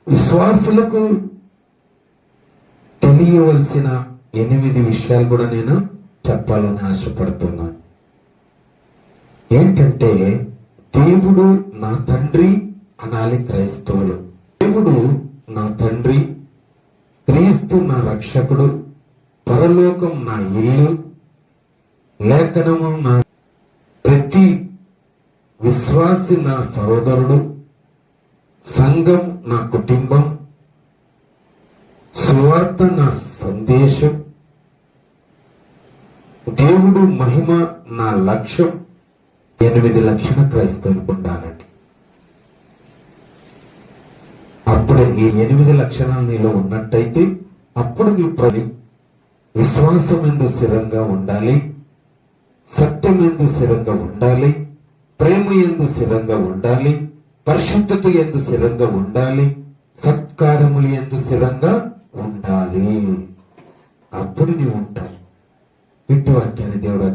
విశ్వాసులకు తెలియవలసిన 8 విషయాలు కూడా నేను చెప్పాలని ఆశపడుతున్నాను. ఏంటంటే, దేవుడు నా తండ్రి అనాలి క్రైస్తవులు. దేవుడు నా తండ్రి, క్రీస్తు నా రక్షకుడు, పరలోకం నా ఇల్లు, లేఖనము నా ప్రతి విశ్వాసి నా సహోదరుడు, సంఘం నా కుటుంబం, సువార్త నా సందేశం, దేవుడు మహిమ నా లక్ష్యం. 8 లక్షల క్రైస్తవులకు ఉండాలండి. అప్పుడే ఈ 8 లక్షణాలు నీలో ఉన్నట్టయితే అప్పుడు నీ విశ్వాసం ఎందు స్థిరంగా ఉండాలి, సత్యం ఎందు స్థిరంగా ఉండాలి, ప్రేమ ఎందు స్థిరంగా ఉండాలి, పరిశుద్ధత ఎందు స్థిరంగా ఉండాలి, సత్కారములు ఎందు స్థిరంగా ఉండాలి. అప్పుడు నీవు ఉంటావు. ఇటు వాక్యాన్ని దేవుడు